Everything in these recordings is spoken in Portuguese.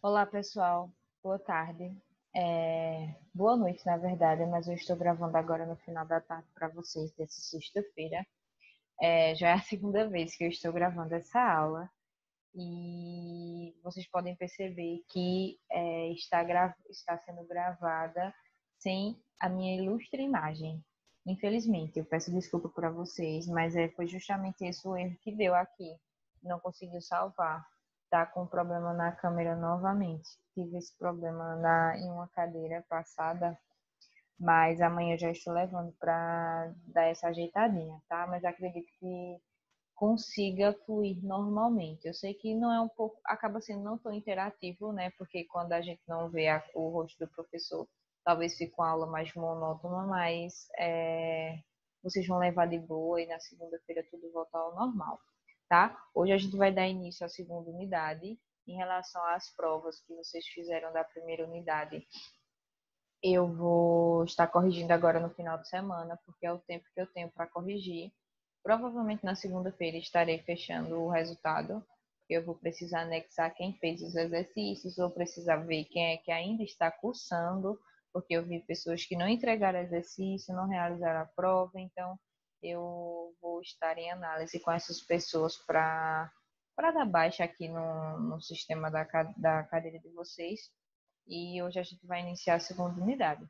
Olá, pessoal. Boa tarde. Boa noite, na verdade, mas eu estou gravando agora no final da tarde para vocês dessa sexta-feira. Já é a segunda vez que eu estou gravando essa aula e vocês podem perceber que está sendo gravada sem a minha ilustre imagem. Infelizmente, eu peço desculpa para vocês, mas foi justamente esse o erro que deu aqui. Não conseguiu salvar. Tá com problema na câmera novamente. Tive esse problema em uma cadeira passada, mas amanhã eu já estou levando para dar essa ajeitadinha, tá? Mas acredito que consiga fluir normalmente. Eu sei que não é um pouco, acaba sendo não tão interativo, né? Porque quando a gente não vê o rosto do professor, talvez fique uma aula mais monótona, mas vocês vão levar de boa e na segunda-feira tudo volta ao normal, tá? Hoje a gente vai dar início à segunda unidade. Em relação às provas que vocês fizeram da primeira unidade, eu vou estar corrigindo agora no final de semana, porque é o tempo que eu tenho para corrigir. Provavelmente na segunda-feira estarei fechando o resultado, porque eu vou precisar anexar quem fez os exercícios, vou precisar ver quem é que ainda está cursando, porque eu vi pessoas que não entregaram exercício, não realizaram a prova, então eu vou estar em análise com essas pessoas para dar baixa aqui no sistema da cadeira de vocês. E hoje a gente vai iniciar a segunda unidade.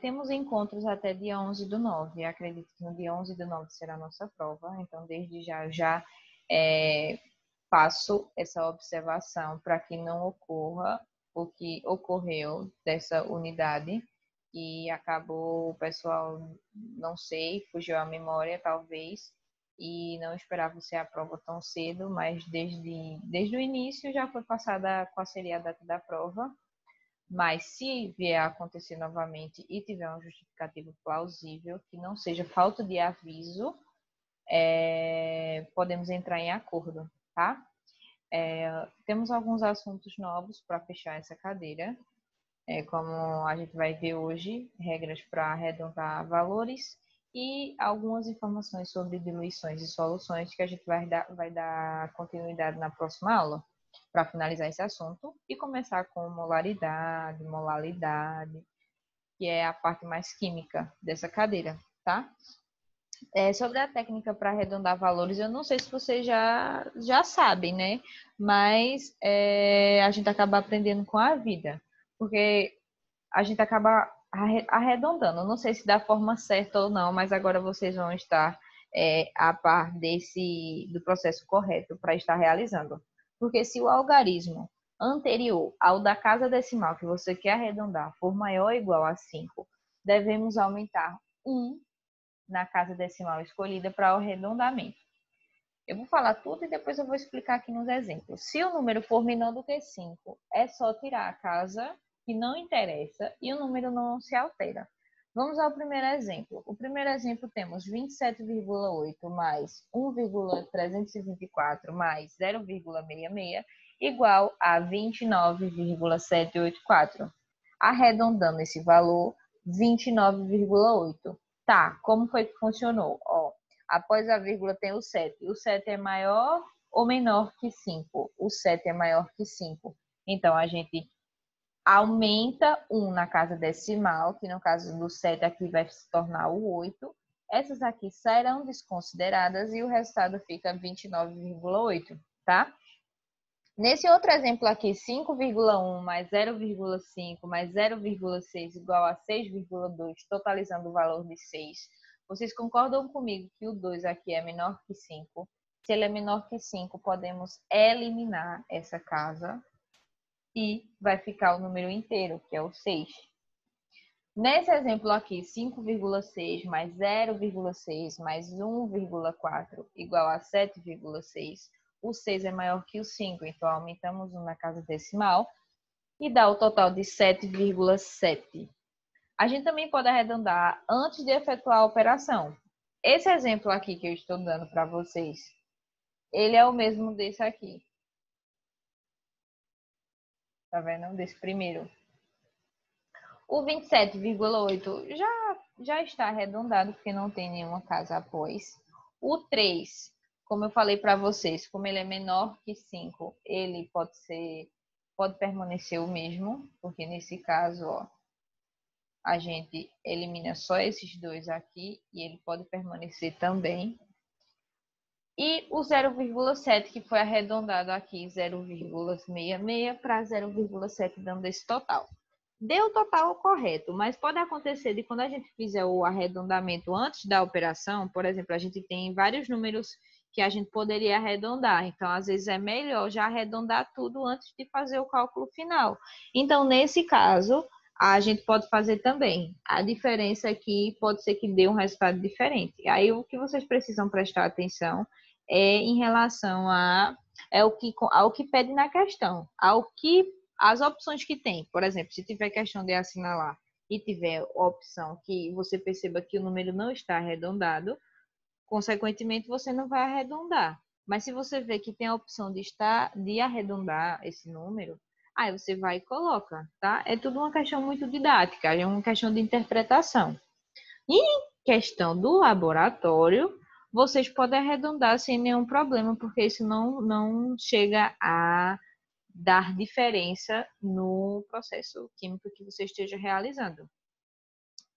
Temos encontros até dia 11/9. Acredito que no dia 11/9 será a nossa prova. Então, desde já faço essa observação para que não ocorra o que ocorreu dessa unidade. E acabou o pessoal, não sei, fugiu a memória talvez, e não esperava ser a prova tão cedo, mas desde o início já foi passada qual seria a data da prova. Mas se vier a acontecer novamente e tiver um justificativo plausível, que não seja falta de aviso, podemos entrar em acordo, tá? Temos alguns assuntos novos para fechar essa cadeira, como a gente vai ver hoje, regras para arredondar valores e algumas informações sobre diluições e soluções que a gente vai dar continuidade na próxima aula, para finalizar esse assunto e começar com molaridade, molalidade, que é a parte mais química dessa cadeira, tá? Sobre a técnica para arredondar valores, eu não sei se vocês já sabem, né? Mas a gente acaba aprendendo com a vida, porque a gente acaba arredondando. Não sei se da forma certa ou não, mas agora vocês vão estar a par do processo correto para estar realizando. Porque se o algarismo anterior ao da casa decimal que você quer arredondar for maior ou igual a 5, devemos aumentar 1 na casa decimal escolhida para o arredondamento. Eu vou falar tudo e depois eu vou explicar aqui nos exemplos. Se o número for menor do que 5, é só tirar a casa que não interessa e o número não se altera. Vamos ao primeiro exemplo. O primeiro exemplo temos 27,8 mais 1,324 mais 0,66 igual a 29,784. Arredondando esse valor, 29,8. Tá, como foi que funcionou? Após a vírgula tem o 7. O 7 é maior ou menor que 5? O 7 é maior que 5. Então, a gente aumenta 1 na casa decimal, que no caso do 7 aqui vai se tornar o 8. Essas aqui serão desconsideradas e o resultado fica 29,8, tá? Nesse outro exemplo aqui, 5,1 mais 0,5 mais 0,6 igual a 6,2, totalizando o valor de 6. Vocês concordam comigo que o 2 aqui é menor que 5? Se ele é menor que 5, podemos eliminar essa casa e vai ficar o número inteiro, que é o 6. Nesse exemplo aqui, 5,6 mais 0,6 mais 1,4 igual a 7,6. O 6 é maior que o 5, então aumentamos 1 na casa decimal e dá o total de 7,7. A gente também pode arredondar antes de efetuar a operação. Esse exemplo aqui que eu estou dando para vocês, ele é o mesmo desse aqui. Tá vendo? Desse primeiro. O 27,8 já está arredondado, porque não tem nenhuma casa após. O 3, como eu falei para vocês, como ele é menor que 5, ele pode ser pode permanecer o mesmo, porque nesse caso, ó, a gente elimina só esses dois aqui e ele pode permanecer também. E o 0,7 que foi arredondado aqui, 0,66 para 0,7, dando esse total. Deu o total correto, mas pode acontecer de quando a gente fizer o arredondamento antes da operação, por exemplo, a gente tem vários números que a gente poderia arredondar. Então, às vezes é melhor já arredondar tudo antes de fazer o cálculo final. Então, nesse caso, a gente pode fazer também. A diferença aqui pode ser que dê um resultado diferente. Aí, o que vocês precisam prestar atenção é em relação ao que pede na questão, ao que as opções que tem. Por exemplo, se tiver questão de assinalar e tiver opção que você perceba que o número não está arredondado, consequentemente você não vai arredondar. Mas se você vê que tem a opção de arredondar esse número, aí você vai e coloca, tá? É tudo uma questão muito didática, é uma questão de interpretação. E em questão do laboratório, vocês podem arredondar sem nenhum problema, porque isso não chega a dar diferença no processo químico que você esteja realizando,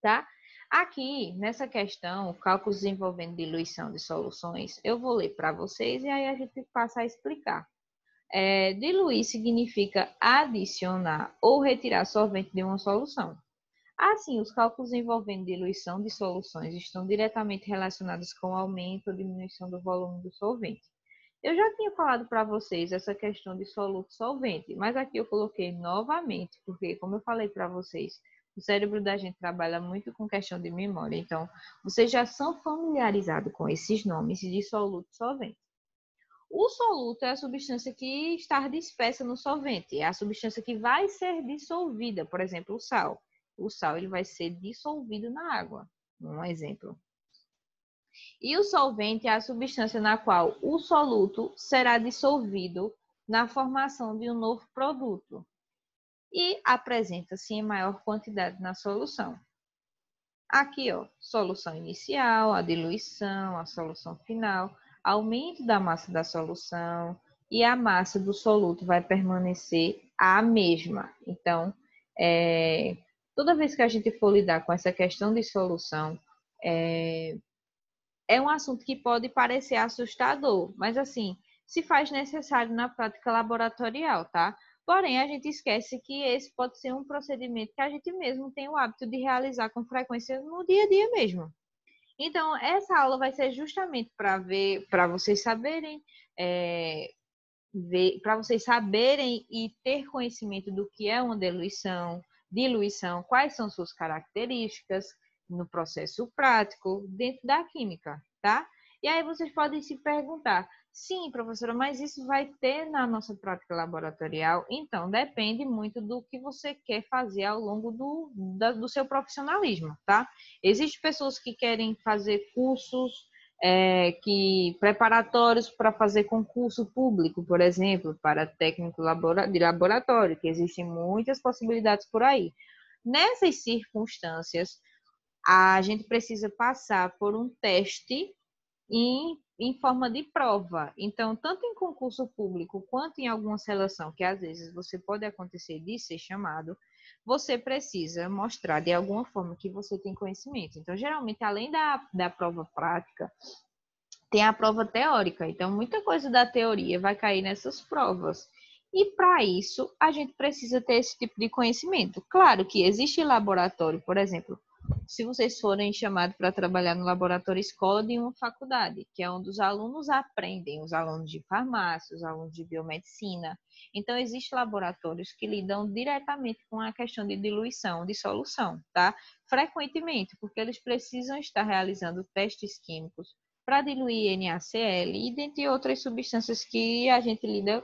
tá? Aqui, nessa questão, cálculos envolvendo diluição de soluções, eu vou ler para vocês e aí a gente passa a explicar. Diluir significa adicionar ou retirar solvente de uma solução. Assim, os cálculos envolvendo diluição de soluções estão diretamente relacionados com o aumento ou diminuição do volume do solvente. Eu já tinha falado para vocês essa questão de soluto solvente, mas aqui eu coloquei novamente, porque, como eu falei para vocês, o cérebro da gente trabalha muito com questão de memória, então vocês já são familiarizados com esses nomes de soluto solvente. O soluto é a substância que está dispersa no solvente, é a substância que vai ser dissolvida, por exemplo, o sal. O sal ele vai ser dissolvido na água, um exemplo. E o solvente é a substância na qual o soluto será dissolvido na formação de um novo produto e apresenta-se em maior quantidade na solução. Aqui, ó, solução inicial, a diluição, a solução final, aumento da massa da solução e a massa do soluto vai permanecer a mesma. Então, toda vez que a gente for lidar com essa questão de solução, é um assunto que pode parecer assustador, mas assim, se faz necessário na prática laboratorial, tá? Porém, a gente esquece que esse pode ser um procedimento que a gente mesmo tem o hábito de realizar com frequência no dia a dia mesmo. Então, essa aula vai ser justamente para vocês saberem, para vocês saberem e ter conhecimento do que é uma diluição, quais são suas características no processo prático dentro da química, tá? E aí vocês podem se perguntar, sim, professora, mas isso vai ter na nossa prática laboratorial? Então, depende muito do que você quer fazer ao longo do seu profissionalismo, tá? Existem pessoas que querem fazer cursos preparatórios para fazer concurso público, por exemplo, para técnico de laboratório, que existem muitas possibilidades por aí. Nessas circunstâncias, a gente precisa passar por um teste em forma de prova. Então, tanto em concurso público quanto em alguma seleção, que às vezes você pode acontecer de ser chamado, você precisa mostrar de alguma forma que você tem conhecimento. Então, geralmente, além da prova prática, tem a prova teórica. Então, muita coisa da teoria vai cair nessas provas. E para isso, a gente precisa ter esse tipo de conhecimento. Claro que existe laboratório, por exemplo, se vocês forem chamados para trabalhar no laboratório escola de uma faculdade, que é onde os alunos aprendem, os alunos de farmácia, os alunos de biomedicina. Então, existem laboratórios que lidam diretamente com a questão de diluição, de solução, tá? Frequentemente, porque eles precisam estar realizando testes químicos para diluir NaCl e dentre outras substâncias que a gente lida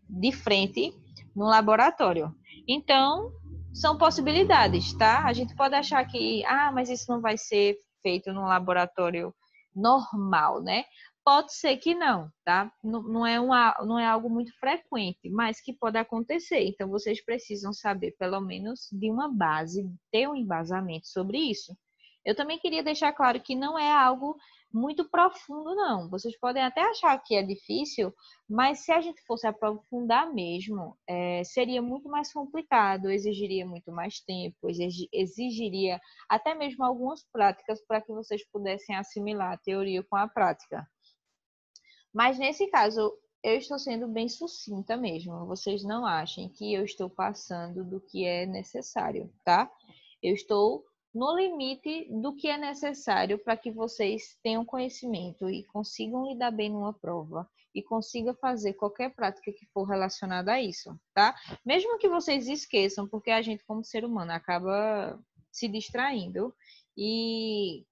de frente no laboratório. Então, são possibilidades, tá? A gente pode achar que, mas isso não vai ser feito num laboratório normal, né? Pode ser que não, tá? Não é algo muito frequente, mas que pode acontecer. Então, vocês precisam saber, pelo menos, de uma base, ter um embasamento sobre isso. Eu também queria deixar claro que não é algo muito profundo, não. Vocês podem até achar que é difícil, mas se a gente fosse aprofundar mesmo, seria muito mais complicado, exigiria muito mais tempo, exigiria até mesmo algumas práticas para que vocês pudessem assimilar a teoria com a prática. Mas nesse caso, eu estou sendo bem sucinta mesmo. Vocês não achem que eu estou passando do que é necessário, tá? Eu estou no limite do que é necessário para que vocês tenham conhecimento e consigam lidar bem numa prova e consigam fazer qualquer prática que for relacionada a isso, tá? Mesmo que vocês esqueçam, porque a gente, como ser humano, acaba se distraindo e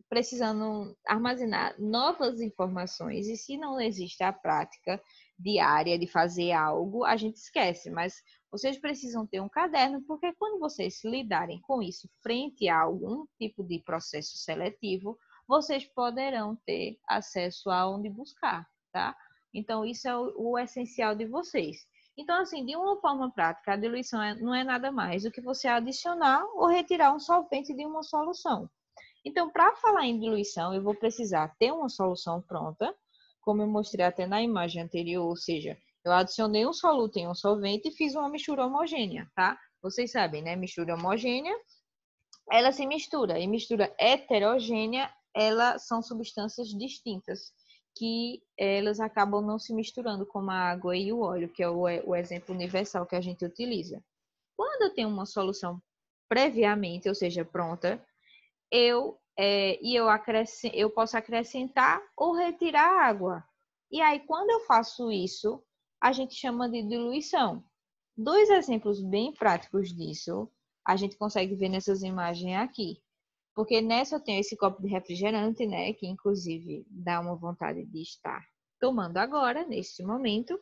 precisando armazenar novas informações, e se não existe a prática diária de fazer algo, a gente esquece, mas vocês precisam ter um caderno, porque quando vocês lidarem com isso frente a algum tipo de processo seletivo, vocês poderão ter acesso a onde buscar, tá? Então, isso é o essencial de vocês. Então, assim, de uma forma prática, a diluição não é nada mais do que você adicionar ou retirar um solvente de uma solução. Então, para falar em diluição, eu vou precisar ter uma solução pronta, como eu mostrei até na imagem anterior, ou seja, eu adicionei um soluto em um solvente e fiz uma mistura homogênea, tá? Vocês sabem, né? Mistura homogênea, ela se mistura. E mistura heterogênea, elas são substâncias distintas, que elas acabam não se misturando, como a água e o óleo, que é o exemplo universal que a gente utiliza. Quando eu tenho uma solução previamente, ou seja, pronta, eu posso acrescentar ou retirar água. E aí, quando eu faço isso, a gente chama de diluição. Dois exemplos bem práticos disso, a gente consegue ver nessas imagens aqui. Porque nessa eu tenho esse copo de refrigerante, né? Que inclusive dá uma vontade de estar tomando agora, neste momento.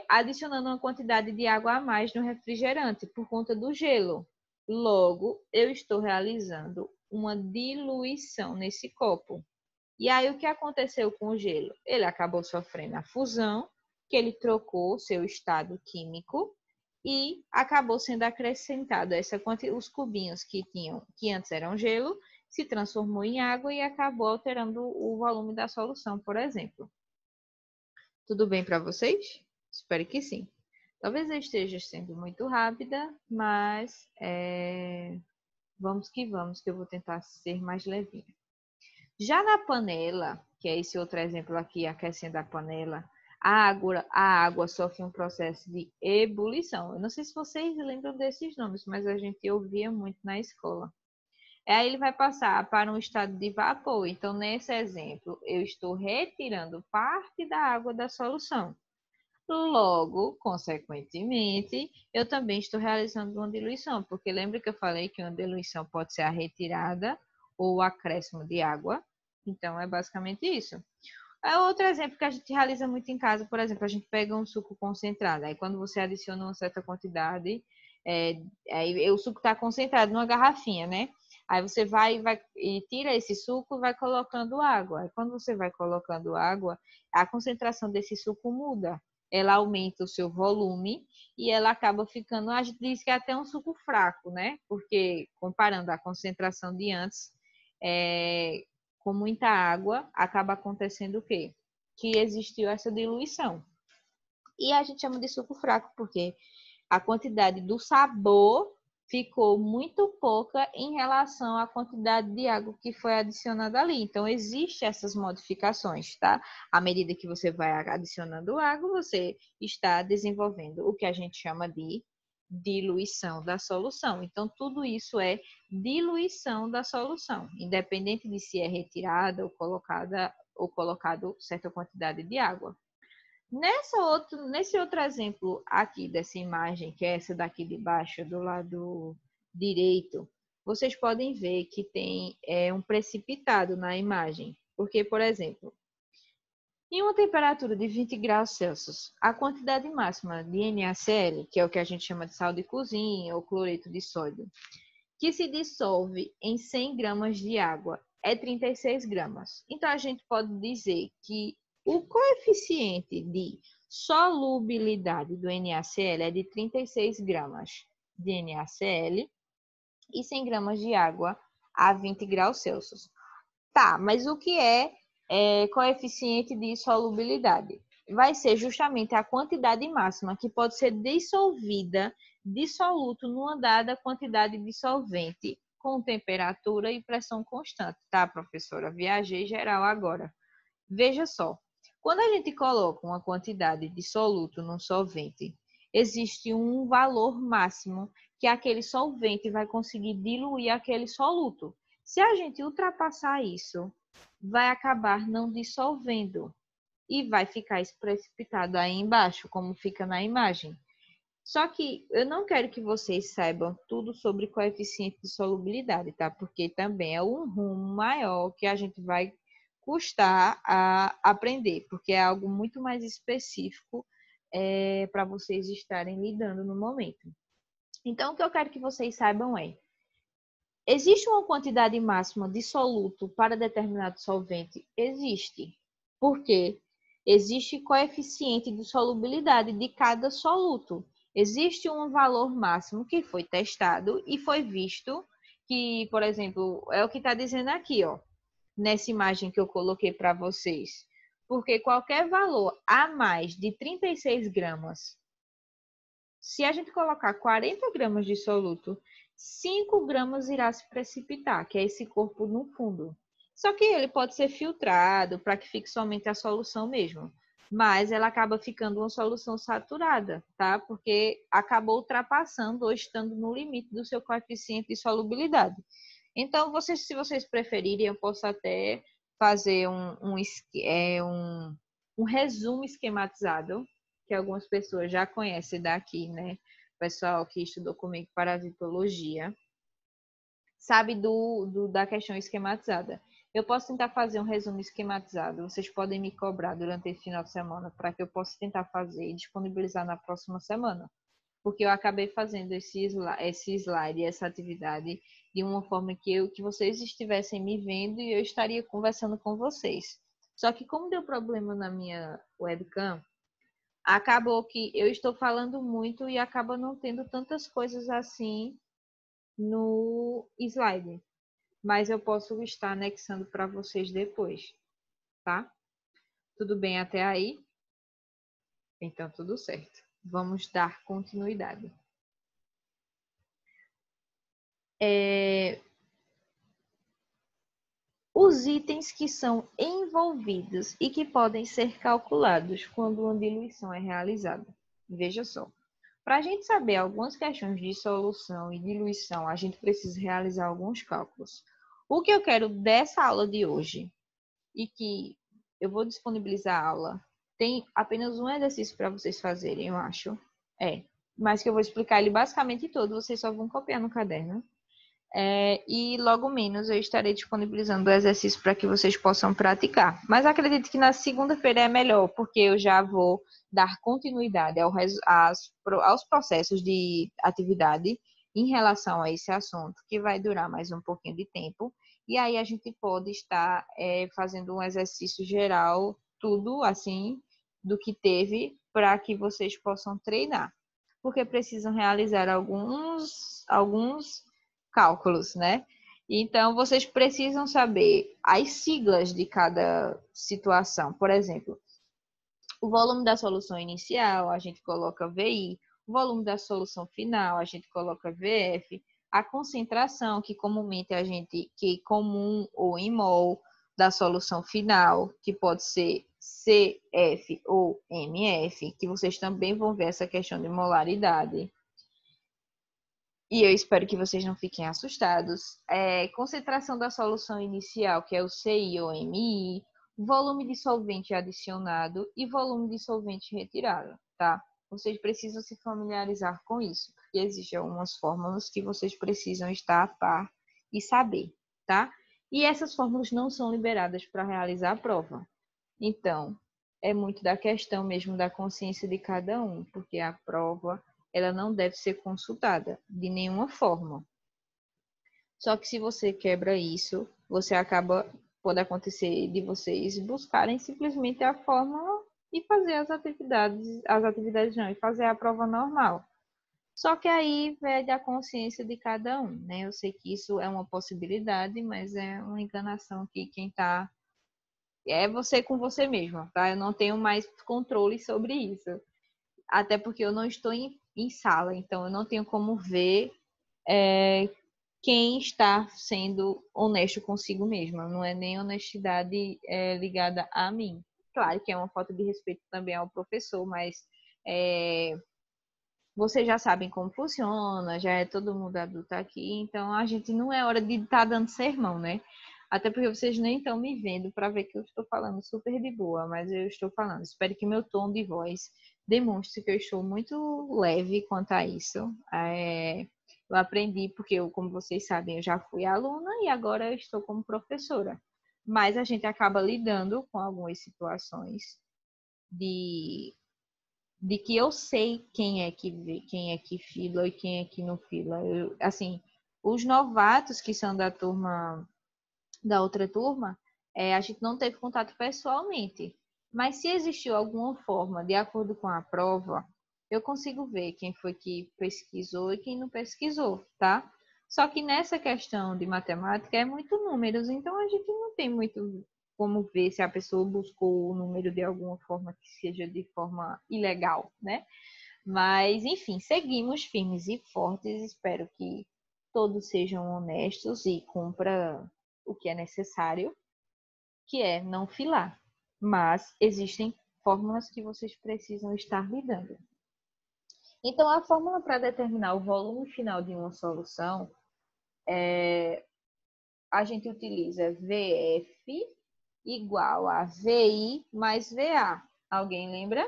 Adicionando uma quantidade de água a mais no refrigerante por conta do gelo. Logo, eu estou realizando uma diluição nesse copo. E aí, o que aconteceu com o gelo? Ele acabou sofrendo a fusão, que ele trocou seu estado químico e acabou sendo acrescentado os cubinhos que antes eram gelo, se transformou em água e acabou alterando o volume da solução, por exemplo. Tudo bem para vocês? Espero que sim. Talvez eu esteja sendo muito rápida, mas vamos, que eu vou tentar ser mais levinha. Já na panela, que é esse outro exemplo aqui, aquecendo a panela, a água sofre um processo de ebulição. Eu não sei se vocês lembram desses nomes, mas a gente ouvia muito na escola. Aí ele vai passar para um estado de vapor. Então, nesse exemplo, eu estou retirando parte da água da solução. Logo, consequentemente, eu também estou realizando uma diluição, porque lembra que eu falei que uma diluição pode ser a retirada ou o acréscimo de água? Então, é basicamente isso. É outro exemplo que a gente realiza muito em casa, por exemplo, a gente pega um suco concentrado, aí quando você adiciona uma certa quantidade, aí o suco está concentrado numa garrafinha, né? Aí você vai e tira esse suco e vai colocando água. Aí quando você vai colocando água, a concentração desse suco muda. Ela aumenta o seu volume e ela acaba ficando, a gente diz que é até um suco fraco, né? Porque comparando a concentração de antes, com muita água, acaba acontecendo o quê? Que existiu essa diluição. E a gente chama de suco fraco porque a quantidade do sabor ficou muito pouca em relação à quantidade de água que foi adicionada ali. Então, existem essas modificações, tá? À medida que você vai adicionando água, você está desenvolvendo o que a gente chama de diluição da solução. Então, tudo isso é diluição da solução, independente de se é retirada ou colocado certa quantidade de água. Nesse outro exemplo aqui dessa imagem, que é essa daqui de baixo, do lado direito, vocês podem ver que tem um precipitado na imagem. Porque, por exemplo, em uma temperatura de 20 graus Celsius, a quantidade máxima de NaCl, que é o que a gente chama de sal de cozinha ou cloreto de sódio, que se dissolve em 100 gramas de água, é 36 gramas. Então, a gente pode dizer que o coeficiente de solubilidade do NaCl é de 36 gramas de NaCl e 100 gramas de água a 20 graus Celsius. Tá, mas o que é coeficiente de solubilidade? Vai ser justamente a quantidade máxima que pode ser dissolvida, dissoluto numa dada quantidade de solvente com temperatura e pressão constante, tá, professora? Viajei geral agora. Veja só, quando a gente coloca uma quantidade de soluto num solvente, existe um valor máximo que aquele solvente vai conseguir diluir aquele soluto. Se a gente ultrapassar isso, vai acabar não dissolvendo e vai ficar precipitado aí embaixo, como fica na imagem. Só que eu não quero que vocês saibam tudo sobre coeficiente de solubilidade, tá? Porque também é um rumo maior que a gente vai custar a aprender, porque é algo muito mais específico para vocês estarem lidando no momento. Então, o que eu quero que vocês saibam é: existe uma quantidade máxima de soluto para determinado solvente? Existe. Por quê? Existe coeficiente de solubilidade de cada soluto. Existe um valor máximo que foi testado e foi visto que, por exemplo, é o que está dizendo aqui, ó, nessa imagem que eu coloquei para vocês. Porque qualquer valor a mais de 36 gramas, se a gente colocar 40 gramas de soluto, 5 gramas irá se precipitar, que é esse corpo no fundo. Só que ele pode ser filtrado para que fique somente a solução mesmo. Mas ela acaba ficando uma solução saturada, tá? Porque acabou ultrapassando ou estando no limite do seu coeficiente de solubilidade. Então, se vocês preferirem, eu posso até fazer um resumo esquematizado, que algumas pessoas já conhecem daqui, né? O pessoal que estudou comigo parasitologia sabe da questão esquematizada. Eu posso tentar fazer um resumo esquematizado. Vocês podem me cobrar durante esse final de semana para que eu possa tentar fazer e disponibilizar na próxima semana. Porque eu acabei fazendo esse slide, essa atividade, de uma forma que vocês estivessem me vendo e eu estaria conversando com vocês. Só que como deu problema na minha webcam, acabou que eu estou falando muito e acaba não tendo tantas coisas assim no slide. Mas eu posso estar anexando para vocês depois, tá? Tudo bem até aí? Então, tudo certo. Vamos dar continuidade. Os itens que são envolvidos e que podem ser calculados quando uma diluição é realizada. Veja só. Para a gente saber algumas questões de solução e diluição, a gente precisa realizar alguns cálculos. O que eu quero dessa aula de hoje, e que eu vou disponibilizar a aula, tem apenas um exercício para vocês fazerem, eu acho. Mas que eu vou explicar ele basicamente todo, vocês só vão copiar no caderno. E logo menos eu estarei disponibilizando o exercício para que vocês possam praticar. Mas acredito que na segunda-feira é melhor, porque eu já vou dar continuidade aos processos de atividade em relação a esse assunto, que vai durar mais um pouquinho de tempo. E aí a gente pode estar fazendo um exercício geral, tudo assim, do que teve, para que vocês possam treinar. Porque precisam realizar alguns cálculos, né? Então, vocês precisam saber as siglas de cada situação. Por exemplo, o volume da solução inicial, a gente coloca VI. O volume da solução final, a gente coloca VF. A concentração, que comumente que comum ou em mol, da solução final, que pode ser CF ou MF, que vocês também vão ver essa questão de molaridade. E eu espero que vocês não fiquem assustados. Concentração da solução inicial, que é o CI ou MI, volume de solvente adicionado e volume de solvente retirado, tá? Vocês precisam se familiarizar com isso, porque existem algumas fórmulas que vocês precisam estar a par e saber, tá? E essas fórmulas não são liberadas para realizar a prova. Então, é muito da questão mesmo da consciência de cada um, porque a prova ela não deve ser consultada de nenhuma forma. Só que se você quebra isso, pode acontecer de vocês buscarem simplesmente a fórmula e fazer as atividades não, e fazer a prova normal. Só que aí vai da consciência de cada um, né? Eu sei que isso é uma possibilidade, mas é uma enganação que quem tá é você com você mesma, tá? Eu não tenho mais controle sobre isso. Até porque eu não estou em sala, então eu não tenho como ver quem está sendo honesto consigo mesma. Não é nem honestidade ligada a mim. Claro que é uma falta de respeito também ao professor, mas é, vocês já sabem como funciona, já é todo mundo adulto aqui, então a gente não é hora de estar dando sermão, né? Até porque vocês nem estão me vendo para ver que eu estou falando super de boa, mas eu estou falando. Espero que meu tom de voz demonstre que eu estou muito leve quanto a isso. Eu aprendi porque eu, como vocês sabem, eu já fui aluna e agora eu estou como professora. Mas a gente acaba lidando com algumas situações de que eu sei quem é que vê, quem é que fila e quem é que não fila. Assim, os novatos que são da turma, da outra turma, a gente não teve contato pessoalmente. Mas se existiu alguma forma, de acordo com a prova, eu consigo ver quem foi que pesquisou e quem não pesquisou, tá? Só que nessa questão de matemática é muito números, então a gente não tem muito como ver se a pessoa buscou o número de alguma forma que seja de forma ilegal, né? Mas, enfim, seguimos firmes e fortes. Espero que todos sejam honestos e cumpra o que é necessário, que é não filar. Mas existem fórmulas que vocês precisam estar lidando. Então, a fórmula para determinar o volume final de uma solução, a gente utiliza VF igual a VI mais VA. Alguém lembra?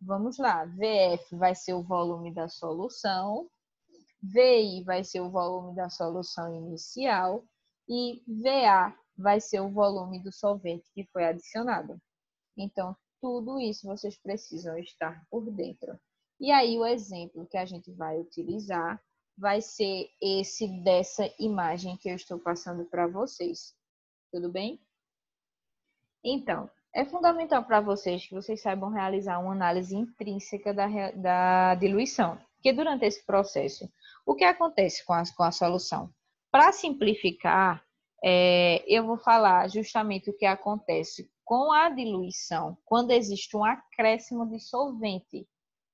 Vamos lá. VF vai ser o volume da solução, VI vai ser o volume da solução inicial e VA vai ser o volume do solvente que foi adicionado. Então, tudo isso vocês precisam estar por dentro. E aí, o exemplo que a gente vai utilizar vai ser esse dessa imagem que eu estou passando para vocês. Tudo bem? Então, é fundamental para vocês que vocês saibam realizar uma análise intrínseca da diluição. Porque durante esse processo, o que acontece com a solução? Para simplificar, eu vou falar justamente o que acontece com a diluição quando existe um acréscimo de solvente.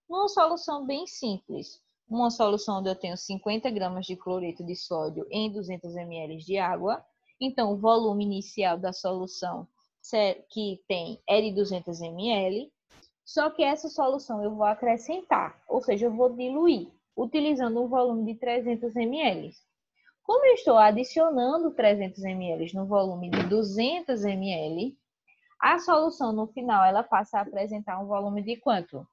Uma solução bem simples. Uma solução onde eu tenho 50 gramas de cloreto de sódio em 200 ml de água. Então, o volume inicial da solução que tem é de 200 ml. Só que essa solução eu vou acrescentar, ou seja, eu vou diluir, utilizando um volume de 300 ml. Como eu estou adicionando 300 ml no volume de 200 ml, a solução no final ela passa a apresentar um volume de quanto?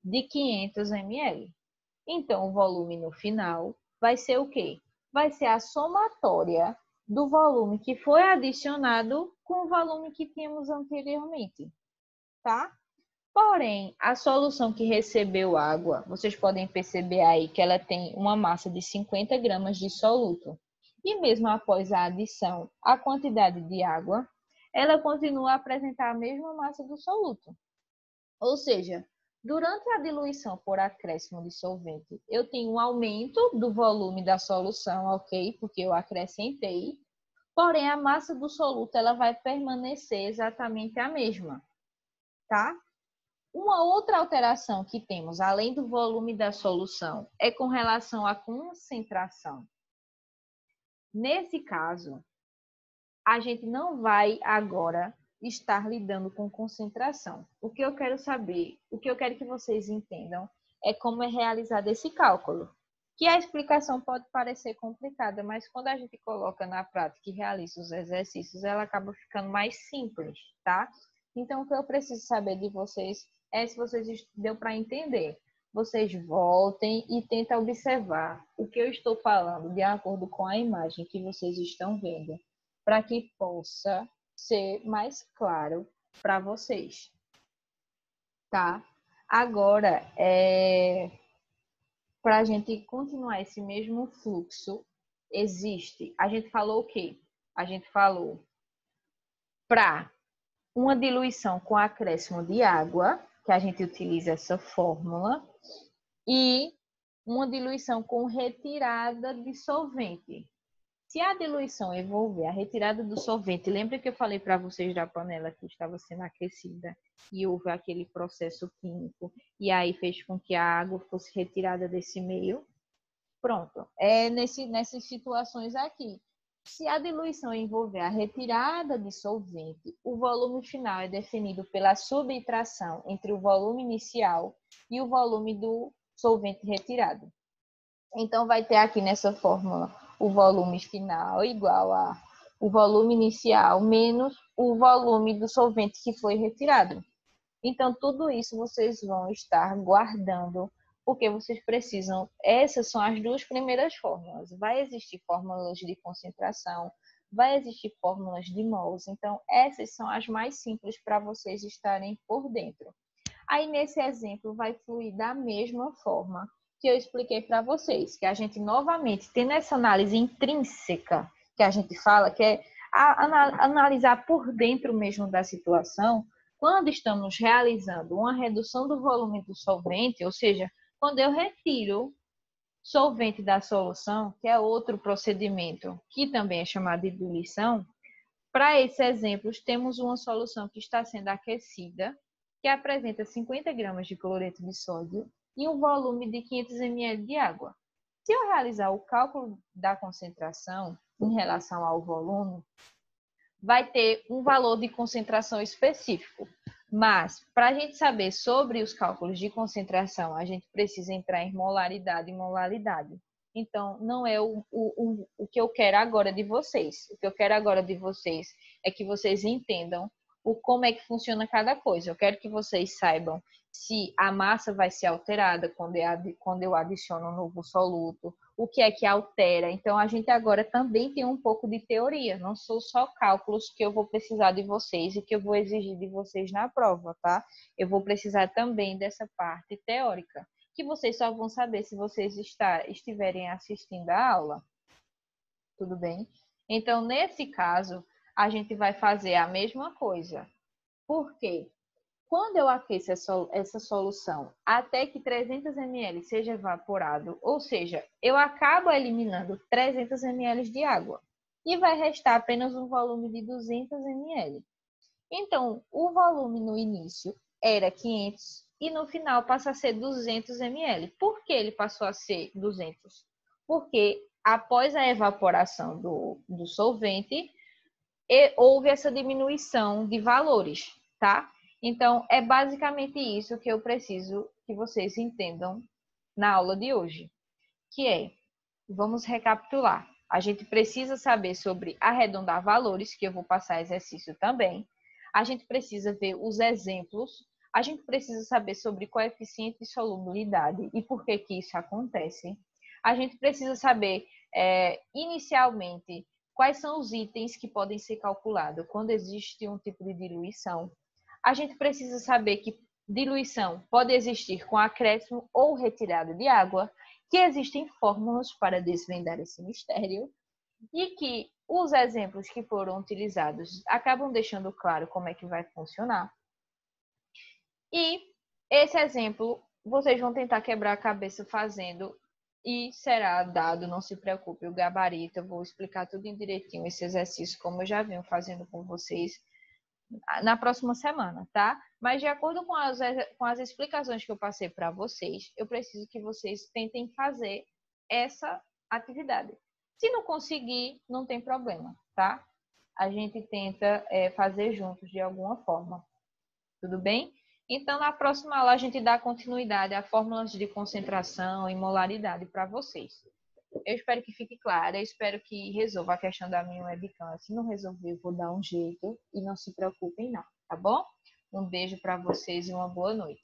De 500 ml. Então, o volume no final vai ser o quê? Vai ser a somatória do volume que foi adicionado com o volume que tínhamos anteriormente, tá? Porém, a solução que recebeu água, vocês podem perceber aí que ela tem uma massa de 50 gramas de soluto. E mesmo após a adição, a quantidade de água, ela continua a apresentar a mesma massa do soluto. Ou seja, durante a diluição por acréscimo de solvente, eu tenho um aumento do volume da solução, ok? Porque eu acrescentei. Porém, a massa do soluto ela vai permanecer exatamente a mesma, tá? Uma outra alteração que temos, além do volume da solução, é com relação à concentração. Nesse caso, a gente não vai agora estar lidando com concentração. O que eu quero saber, o que eu quero que vocês entendam é como é realizado esse cálculo. Que a explicação pode parecer complicada, mas quando a gente coloca na prática e realiza os exercícios, ela acaba ficando mais simples, tá? Então, o que eu preciso saber de vocês é se vocês deu para entender. Vocês voltem e tentem observar o que eu estou falando de acordo com a imagem que vocês estão vendo, para que possa ser mais claro para vocês, tá? Agora, para a gente continuar esse mesmo fluxo, existe. A gente falou o quê? A gente falou para uma diluição com acréscimo de água, que a gente utiliza essa fórmula, e uma diluição com retirada de solvente. Se a diluição envolver a retirada do solvente, lembra que eu falei para vocês da panela que estava sendo aquecida e houve aquele processo químico e aí fez com que a água fosse retirada desse meio? Pronto, é nessas situações aqui. Se a diluição envolver a retirada de solvente, o volume final é definido pela subtração entre o volume inicial e o volume do solvente retirado. Então, vai ter aqui nessa fórmula o volume final igual a o volume inicial menos o volume do solvente que foi retirado. Então, tudo isso vocês vão estar guardando, porque vocês precisam. Essas são as duas primeiras fórmulas. Vai existir fórmulas de concentração, vai existir fórmulas de mols. Então, essas são as mais simples para vocês estarem por dentro. Aí, nesse exemplo, vai fluir da mesma forma que eu expliquei para vocês, que a gente novamente tem essa análise intrínseca que a gente fala, que é analisar por dentro mesmo da situação, quando estamos realizando uma redução do volume do solvente, ou seja, quando eu retiro solvente da solução, que é outro procedimento que também é chamado de diluição, para esses exemplos, temos uma solução que está sendo aquecida, que apresenta 50 gramas de cloreto de sódio e um volume de 500 ml de água. Se eu realizar o cálculo da concentração em relação ao volume, vai ter um valor de concentração específico. Mas, para a gente saber sobre os cálculos de concentração, a gente precisa entrar em molaridade e molaridade. Então, não é o que eu quero agora de vocês. O que eu quero agora de vocês é que vocês entendam como é que funciona cada coisa. Eu quero que vocês saibam se a massa vai ser alterada quando eu adiciono um novo soluto, o que é que altera. Então, a gente agora também tem um pouco de teoria, não são só cálculos que eu vou precisar de vocês e que eu vou exigir de vocês na prova, tá? Eu vou precisar também dessa parte teórica, que vocês só vão saber se vocês estiverem assistindo a aula. Tudo bem? Então, nesse caso, a gente vai fazer a mesma coisa. Por quê? Quando eu aqueço essa solução até que 300 ml seja evaporado, ou seja, eu acabo eliminando 300 ml de água e vai restar apenas um volume de 200 ml. Então, o volume no início era 500 e no final passa a ser 200 ml. Por que ele passou a ser 200? Porque após a evaporação do solvente, houve essa diminuição de valores, tá? Então, é basicamente isso que eu preciso que vocês entendam na aula de hoje, que é, vamos recapitular. A gente precisa saber sobre arredondar valores, que eu vou passar exercício também. A gente precisa ver os exemplos. A gente precisa saber sobre coeficiente de solubilidade e por que que isso acontece. A gente precisa saber, inicialmente, quais são os itens que podem ser calculados quando existe um tipo de diluição. A gente precisa saber que diluição pode existir com acréscimo ou retirada de água, que existem fórmulas para desvendar esse mistério e que os exemplos que foram utilizados acabam deixando claro como é que vai funcionar. E esse exemplo vocês vão tentar quebrar a cabeça fazendo e será dado, não se preocupe, o gabarito. Eu vou explicar tudo direitinho, esse exercício, como eu já venho fazendo com vocês na próxima semana, tá? Mas de acordo com as explicações que eu passei para vocês, eu preciso que vocês tentem fazer essa atividade. Se não conseguir, não tem problema, tá? A gente tenta fazer juntos de alguma forma. Tudo bem? Então, na próxima aula, a gente dá continuidade a fórmulas de concentração e molaridade para vocês. Eu espero que fique claro, eu espero que resolva a questão da minha webcam. Se não resolver, eu vou dar um jeito e não se preocupem não, tá bom? Um beijo para vocês e uma boa noite.